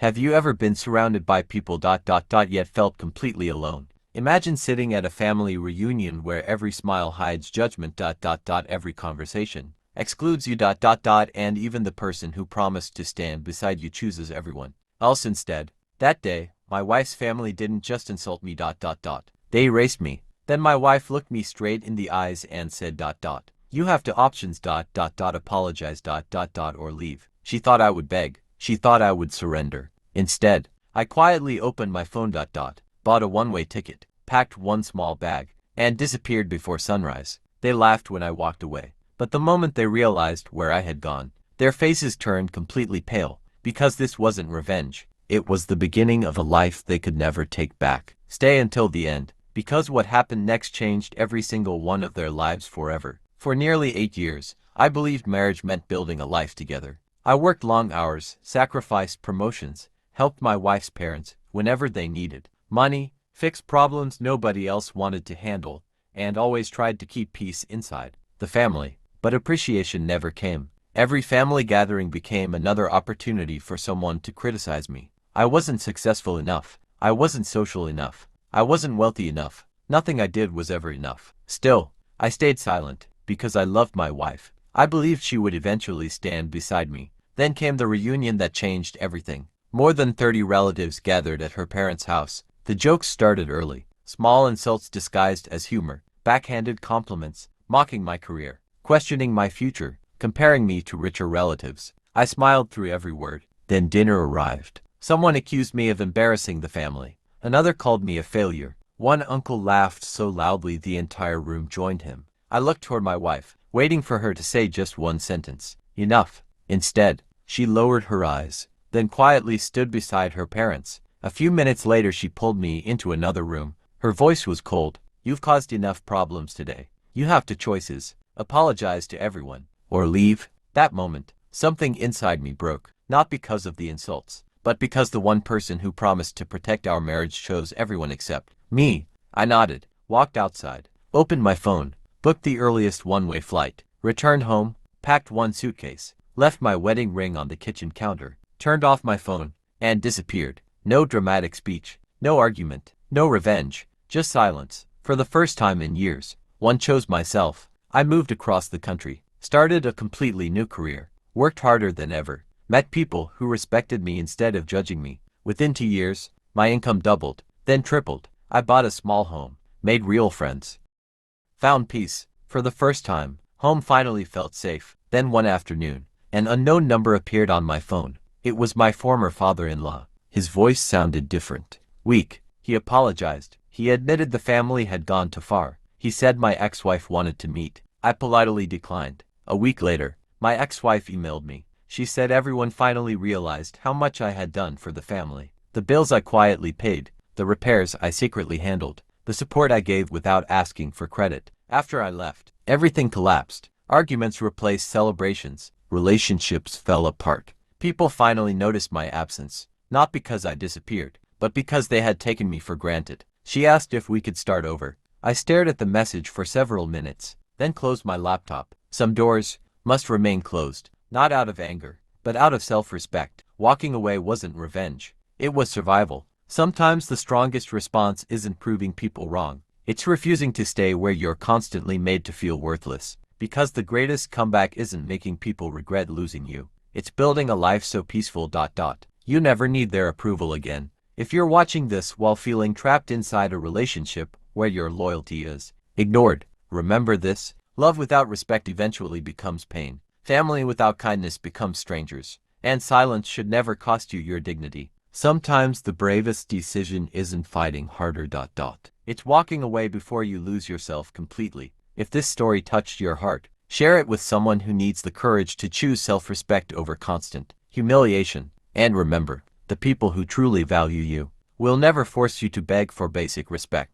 Have you ever been surrounded by people yet felt completely alone? Imagine sitting at a family reunion where every smile hides judgment every conversation excludes you and even the person who promised to stand beside you chooses everyone else instead. That day, my wife's family didn't just insult me they erased me. Then my wife looked me straight in the eyes and said you have two options apologize or leave. She thought I would beg. She thought I would surrender. Instead, I quietly opened my phone bought a one-way ticket, packed one small bag, and disappeared before sunrise. They laughed when I walked away, but the moment they realized where I had gone, their faces turned completely pale, because this wasn't revenge. It was the beginning of a life they could never take back. Stay until the end, because what happened next changed every single one of their lives forever. For nearly 8 years, I believed marriage meant building a life together. I worked long hours, sacrificed promotions, helped my wife's parents whenever they needed money, fixed problems nobody else wanted to handle, and always tried to keep peace inside the family. But appreciation never came. Every family gathering became another opportunity for someone to criticize me. I wasn't successful enough. I wasn't social enough. I wasn't wealthy enough. Nothing I did was ever enough. Still, I stayed silent because I loved my wife. I believed she would eventually stand beside me. Then came the reunion that changed everything. More than 30 relatives gathered at her parents' house. The jokes started early. Small insults disguised as humor, backhanded compliments, mocking my career, questioning my future, comparing me to richer relatives. I smiled through every word. Then dinner arrived. Someone accused me of embarrassing the family. Another called me a failure. One uncle laughed so loudly the entire room joined him. I looked toward my wife, waiting for her to say just one sentence. Enough. Instead, she lowered her eyes, then quietly stood beside her parents. A few minutes later she pulled me into another room. Her voice was cold. You've caused enough problems today. You have two choices. Apologize to everyone, or leave. That moment, something inside me broke. Not because of the insults, but because the one person who promised to protect our marriage chose everyone except me. I nodded, walked outside, opened my phone, booked the earliest one-way flight, returned home, packed one suitcase, left my wedding ring on the kitchen counter, turned off my phone, and disappeared. No dramatic speech, no argument, no revenge, just silence. For the first time in years, one chose myself. I moved across the country, started a completely new career, worked harder than ever, met people who respected me instead of judging me. Within 2 years, my income doubled, then tripled. I bought a small home, made real friends, found peace. For the first time, home finally felt safe. Then one afternoon, an unknown number appeared on my phone. It was my former father-in-law. His voice sounded different, weak. He apologized. He admitted the family had gone too far. He said my ex-wife wanted to meet. I politely declined. A week later, my ex-wife emailed me. She said everyone finally realized how much I had done for the family. The bills I quietly paid, the repairs I secretly handled, the support I gave without asking for credit. After I left, everything collapsed. Arguments replaced celebrations. Relationships fell apart. People finally noticed my absence, not because I disappeared, but because they had taken me for granted. She asked if we could start over. I stared at the message for several minutes, then closed my laptop. Some doors must remain closed, not out of anger, but out of self-respect. Walking away wasn't revenge. It was survival. Sometimes the strongest response isn't proving people wrong. It's refusing to stay where you're constantly made to feel worthless. Because the greatest comeback isn't making people regret losing you. It's building a life so peaceful. You never need their approval again. If you're watching this while feeling trapped inside a relationship where your loyalty is ignored, remember this: love without respect eventually becomes pain. Family without kindness becomes strangers. And silence should never cost you your dignity. Sometimes the bravest decision isn't fighting harder. It's walking away before you lose yourself completely. If this story touched your heart, share it with someone who needs the courage to choose self-respect over constant humiliation. And remember, the people who truly value you will never force you to beg for basic respect.